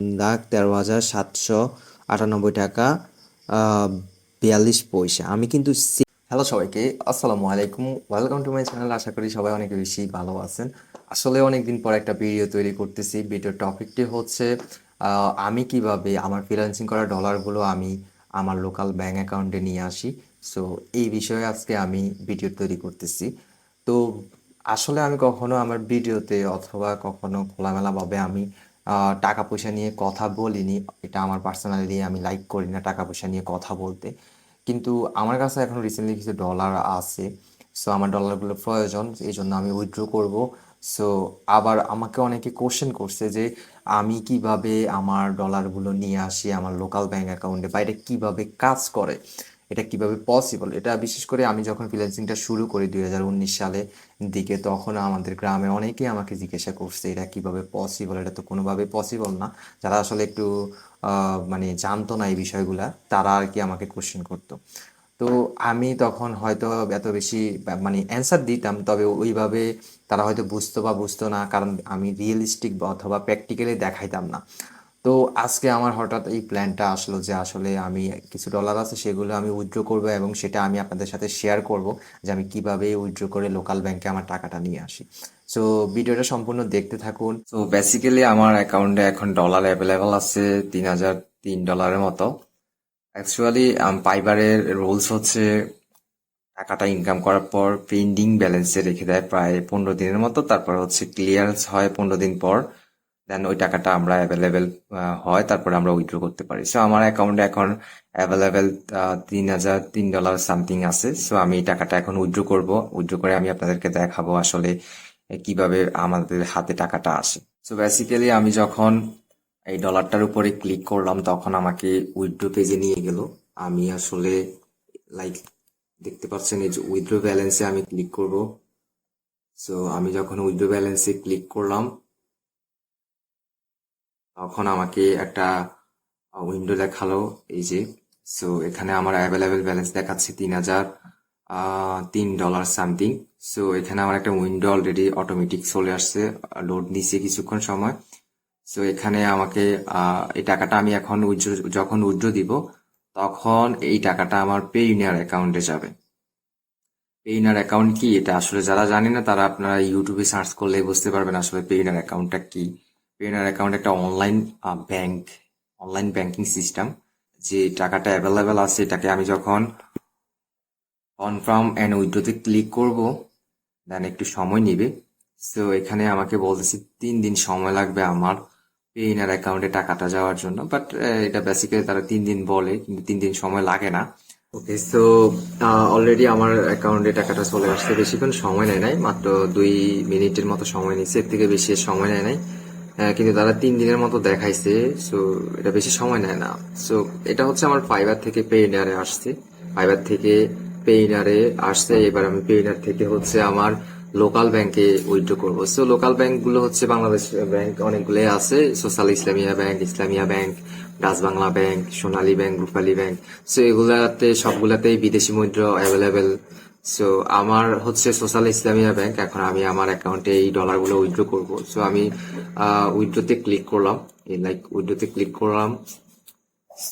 3,13,798 টাকা 42 পয়সা। আমি কিন্তু হ্যালো সবাইকে, আসসালামু আলাইকুম, ওয়েলকাম টু মাই চ্যানেল। আশা করি সবাই অনেক বেশি ভালো আছেন। আসলে অনেকদিন পর একটা ভিডিও তৈরি করতেছি। ভিডিওর টপিকটি হচ্ছে আমি কিভাবে আমার ফ্রিল্যান্সিং করা ডলারগুলো আমি আমার লোকাল ব্যাংক অ্যাকাউন্টে নিয়ে আসি। সো এই বিষয়ে আজকে আমি ভিডিও তৈরি করতেছি। তো আসলে আমি কখনো আমার ভিডিওতে অথবা কখনো খোলামেলাভাবে আমি টাকা পয়সা নিয়ে কথা বলিনি। এটা আমার পার্সোনালি আমি লাইক করি না টাকা পয়সা নিয়ে কথা বলতে। কিন্তু আমার কাছে এখন রিসেন্টলি কিছু ডলার আছে। সো আমার ডলারগুলো প্রয়োজন, এই জন্য আমি উইথড্র করব। সো আবার আমাকে অনেকে কোশ্চেন করছে যে আমি কিভাবে আমার ডলারগুলো নিয়ে আসি আমার লোকাল ব্যাংক অ্যাকাউন্টে, বা এটা কীভাবে কাজ করে, এটা কিভাবে পসিবল। এটা বিশেষ করে আমি যখন ফ্রিল্যান্সিংটা শুরু করি 2019 সালে দিকে, তখন আমাদের গ্রামে অনেকেই আমাকে জিজ্ঞাসা করছে এটা কিভাবে পসিবল। এটা তো কোনোভাবে পসিবল না। যারা আসলে একটু মানে জানতো না এই বিষয়গুলা, তারা আর কি আমাকে কোশ্চেন করতো। তো আমি তখন হয়তো এত বেশি মানে অ্যান্সার দিতাম, তবে ওইভাবে তারা হয়তো বুঝতো বা বুঝতো না, কারণ আমি রিয়েলিস্টিক বা অথবা প্র্যাকটিক্যালি দেখাইতাম না। তো আজকে আমার হঠাৎ এই প্ল্যানটা আসলো যে আসলে আমি কিছু ডলার আছে সেগুলো আমি উইথড্র করব, এবং সেটা আমি আপনাদের সাথে শেয়ার করব যে আমি কিভাবে উইথড্র করে লোকাল ব্যাংকে আমার টাকাটা নিয়ে আসি। সো ভিডিওটা সম্পূর্ণ দেখতে থাকুন। তো বেসিক্যালি আমার অ্যাকাউন্টে এখন ডলার অ্যাভেলেবল আছে $3,003 মতো। অ্যাকচুয়ালি ফাইবারের রুলস হচ্ছে টাকাটা ইনকাম করার পর পেন্ডিং ব্যালেন্সে রেখে দেয় প্রায় 15 দিনের মতো, তারপর হচ্ছে ক্লিয়ারেন্স হয় 15 দিন পর। দেন ওই টাকাটা আমরা অ্যাভেলেবেল হয়, তারপরে আমরা উইথড্র করতে পারি। সো আমার অ্যাকাউন্টে এখন অ্যাভেলেবেল $3,003 সামথিং আছে। সো আমি এই টাকাটা এখন উইথড্র করব। উইথড্র করে আমি আপনাদেরকে দেখাবো আসলে কিভাবে আমাদের হাতে টাকাটা আসে। সো বেসিক্যালি আমি যখন এই ডলারটার উপরে ক্লিক করলাম, তখন আমাকে উইথড্র পেজে নিয়ে গেল। আমি আসলে লাইক দেখতে পাচ্ছেন এই যে উইথড্র ব্যালেন্সে আমি ক্লিক করব। সো আমি যখন উইথড্র ব্যালেন্সে ক্লিক করলাম, তখন আমাকে একটা উইন্ডো দেখালো এই যে। সো এখানে আমার অ্যাভেলেবেল ব্যালেন্স দেখাচ্ছে $3,003 সামথিং। সো এখানে আমার একটা উইন্ডো অলরেডি অটোমেটিক চলে আসছে, লোড নিচ্ছে কিছুক্ষণ সময়। সো এখানে আমাকে এই টাকাটা আমি এখন যখন উইথড্র দিব, তখন এই টাকাটা আমার পেইউনিয়ার অ্যাকাউন্টে যাবে। পেইউনিয়ার অ্যাকাউন্ট কি, এটা আসলে যারা জানে না তারা আপনারা ইউটিউবে সার্চ করলে বুঝতে পারবেন আসলে পেইউনিয়ার অ্যাকাউন্টটা কি। পেইউনিয়ার অ্যাকাউন্ট একটা ব্যাংক অনলাইন ব্যাংকিং সিস্টেম। যে টাকাটা অ্যাভেলেবেল আছে, এটাকে আমি যখন কনফার্ম অ্যান্ড উইথড্রোতে ক্লিক করব, দেন একটু সময় নেবে। সো এখানে আমাকে বলতেছে 3 দিন সময় লাগবে আমার পেইউনিয়ার অ্যাকাউন্টে টাকাটা যাওয়ার জন্য। বাট এটা বেসিক্যালি তারা 3 দিন বলে, কিন্তু 3 দিন সময় লাগে না। ওকে, সো অলরেডি আমার অ্যাকাউন্টে টাকাটা চলে আসছে। বেশিক্ষণ সময় নেয় নাই, মাত্র 2 মিনিটের মতো সময় নিচ্ছে, এর থেকে বেশি সময় নেয় নাই। কিন্তু তারা 3 দিনের মতো দেখাইছে। সো এটা বেশি সময় নেয় না। সো এটা হচ্ছে আমার ফাইবার থেকে পেইনারে আসছে। ফাইবার থেকে পেইনারে আসছে। এবার আমি পেইনার থেকে হচ্ছে আমার লোকাল ব্যাংকে উইথড্র করবো। সো লোকাল ব্যাংকগুলো হচ্ছে বাংলাদেশ ব্যাংক অনেকগুলোই আছে। Social Islamia bank, Islamia bank, Dutch Bangla bank, Sonali bank, Rupali bank. So এগুলাতে সবগুলাতেই বিদেশি মুদ্রা অ্যাভেলেবেল। সো আমার হচ্ছে সোশ্যাল ইসলামিয়া ব্যাংক। এখন আমি আমার অ্যাকাউন্টে এই ডলারগুলো উইথড্র করব। সো আমি উইথড্রোতে ক্লিক করলাম, উইথড্রোতে ক্লিক করলাম।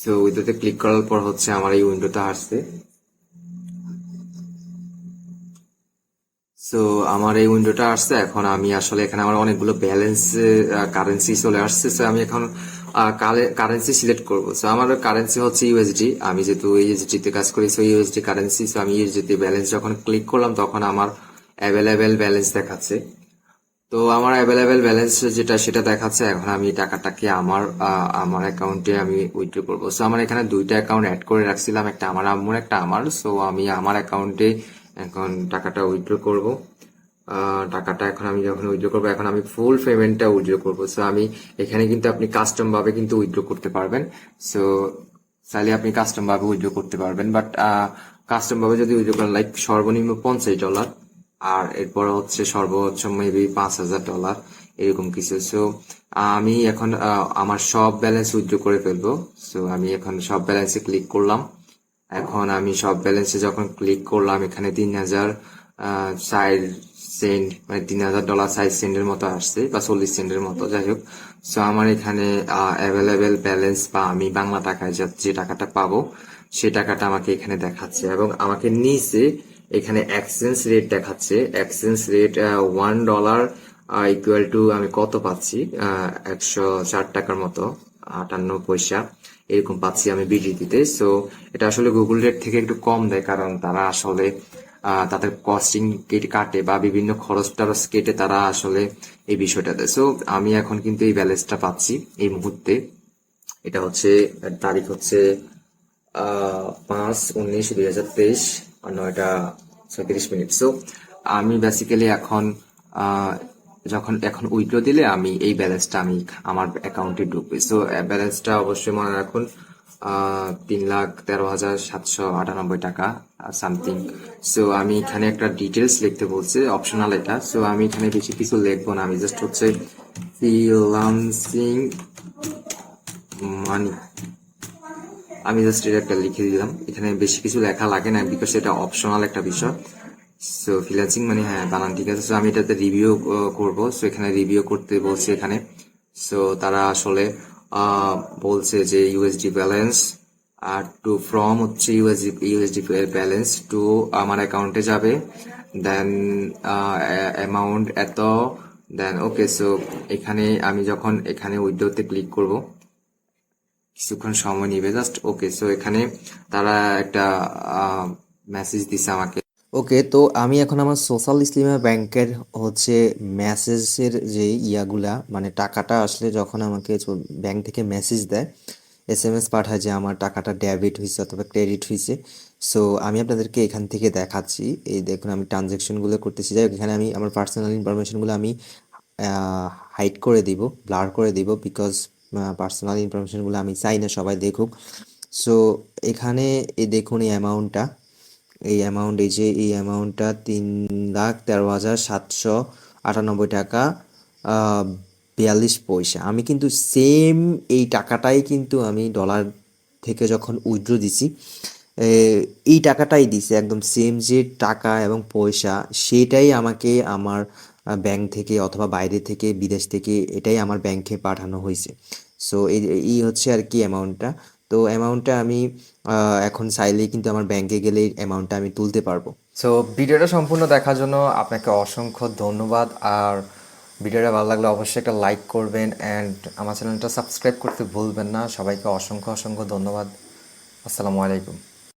সো উইথড্রোতে ক্লিক করার পর হচ্ছে আমার এই উইন্ডোটা আসছে। সো আমার এই উইন্ডোটা আসছে। এখন আমি আসলে এখানে আমার অনেকগুলো ব্যালেন্স কারেন্সি চলে আসছে। সো আমি এখন কারেন্সি সিলেক্ট করব। সো আমার কারেন্সি হচ্ছে ইউএসডি। আমি যেহেতু ইউএসডি তে কাজ করি, সো ইউএসডি কারেন্সি। সো আমি ইউএসডি ব্যালেন্স যখন ক্লিক করলাম, তখন আমার অ্যাভেলেবেল ব্যালেন্স দেখাচ্ছে। তো আমার অ্যাভেলেবেল ব্যালেন্স যেটা সেটা দেখাচ্ছে। এখন আমি টাকাটাকে আমার অ্যাকাউন্টে আমি উইথড্র করবো। সো আমার এখানে দুইটা অ্যাকাউন্ট অ্যাড করে রাখছিলাম, একটা আমার আম্মুর, একটা আমার। সো আমি আমার অ্যাকাউন্টে এখন টাকাটা উইথড্র করব। টাকাটা এখন আমি যখন উইথড্র করবো, এখন আমি ফুল পেমেন্টটা উইথড্র করবো। সো আমি এখানে কিন্তু আপনি কাস্টম ভাবে কিন্তু উইথড্র করতে পারবেন। সো চাইলে আপনি কাস্টম ভাবে উইথড্র করতে পারবেন, বাট কাস্টম ভাবে যদি উইথড্র করেন, লাইক সর্বনিম্ন $50, আর এরপর হচ্ছে সর্বোচ্চ মেবি $5,000 এরকম কিছু। সো আমি এখন আমার সব ব্যালেন্স উইথড্র করে ফেলবো। সো আমি এখন সব ব্যালেন্সে ক্লিক করলাম। এখন আমি সব ব্যালেন্সে যখন ক্লিক করলাম, এখানে 3,000 সেন্ট, মানে $3000 সাইজ সেন্টের মতো আসছে, বা 40 সেন্টের মতো, যাই হোক। সো আমার এখানে অ্যাভেলেবেল ব্যালেন্স, বা আমি বাংলা টাকায় যে টাকাটা পাবো সেই টাকাটা আমাকে এখানে দেখাচ্ছে, এবং আমাকে নিচে এখানে এক্সচেঞ্জ রেট দেখাচ্ছে। এক্সচেঞ্জ রেট $1 ইকুয়াল টু আমি কত পাচ্ছি, 104 টাকার মতো 58 পয়সা এরকম পাচ্ছি আমি বিডিটিতে। সো এটা আসলে গুগল রেট থেকে একটু কম দেয়, কারণ তারা আসলে তাদের কস্টিং কাটে, বা বিভিন্ন খরচ টরচ কেটে তারা আসলে এই বিষয়টা দেয়। সো আমি এখন কিন্তু এই ব্যালেন্সটা পাচ্ছি এই মুহূর্তে। এটা হচ্ছে, তারিখ হচ্ছে 5/19/2023 আর 9টা 36 মিনিট। সো আমি বেসিক্যালি এখন এখন উইথড্র দিলে আমি এই ব্যালেন্সটা আমি আমার অ্যাকাউন্টে ঢুকবে। সো ব্যালেন্সটা অবশ্যই মনে রাখুন, 3,13,798 টাকা সামথিং। সো আমি এখানে একটা ডিটেলস লিখতে বলছে, অপশনাল এটা। সো আমি এখানে বেশি কিছু লিখবো না, আমি জাস্ট হচ্ছে ফ্রিল্যান্সিং মানি, আমি জাস্ট এটা একটা লিখে দিলাম। এখানে বেশি কিছু লেখা লাগে না, বিকজ এটা অপশনাল একটা বিষয়। সো ফ্রিল্যান্সিং মানে, হ্যাঁ বানান ঠিক আছে। সো আমি এটাতে রিভিউ করব। সো এখানে রিভিউ করতে বলছে এখানে। সো তারা আসলে বলছে যে ইউএসডি ব্যালেন্স আর টু ফ্রম হচ্ছে ইউএসডি ব্যালেন্স টু আমার অ্যাকাউন্টে যাবে, দেন অ্যামাউন্ট এত, দেন ওকে। সো এখানে আমি যখন এখানে উইথড্রোতে ক্লিক করব, কিছুক্ষণ সময় নিবে জাস্ট। ওকে, সো এখানে তারা একটা মেসেজ দিছে আমাকে। ওকে, তো আমি এখন আমার সোশ্যাল ইসলামিয়া ব্যাংকের হচ্ছে মেসেজের যে ইয়াগুলা, মানে টাকাটা আসলে যখন আমাকে ব্যাংক থেকে মেসেজ দেয়, এসএমএস পাঠায় যে আমার টাকাটা ডেবিট হয়েছে অথবা ক্রেডিট হয়েছে। সো আমি আপনাদেরকে এখান থেকে দেখাচ্ছি। এই দেখুন আমি ট্রানজ্যাকশনগুলো করতেছি। যাই হোক, এখানে আমি আমার পার্সোনাল ইনফরমেশনগুলো আমি হাইড করে দিব, ব্লার করে দিব, বিকজ পার্সোনাল ইনফরমেশনগুলো আমি চাই না সবাই দেখুক। সো এখানে এই দেখুন এই অ্যামাউন্টটা, এই অ্যামাউন্টটা 3,13,798 টাকা 42 পয়সা। আমি কিন্তু সেম এই টাকাটাই কিন্তু আমি ডলার থেকে যখন উইথড্র দিছি, এই টাকাটাই দিছে, একদম সেম যে টাকা এবং পয়সা সেটাই আমাকে আমার ব্যাংক থেকে অথবা বাইরে থেকে বিদেশ থেকে এটাই আমার ব্যাংকে পাঠানো হয়েছে। সো এই হচ্ছে আর কি অ্যামাউন্টটা। তো অ্যামাউন্টটা আমি এখন চাইলেই কিন্তু আমার ব্যাংকে গেলে অ্যামাউন্টটা আমি তুলতে পারবো। সো ভিডিওটা সম্পূর্ণ দেখার জন্য আপনাকে অসংখ্য ধন্যবাদ। আর ভিডিওটা ভালো লাগলে অবশ্যই একটা লাইক করবেন, অ্যান্ড আমার চ্যানেলটা সাবস্ক্রাইব করতে ভুলবেন না। সবাইকে অসংখ্য অসংখ্য ধন্যবাদ। আসসালামু আলাইকুম।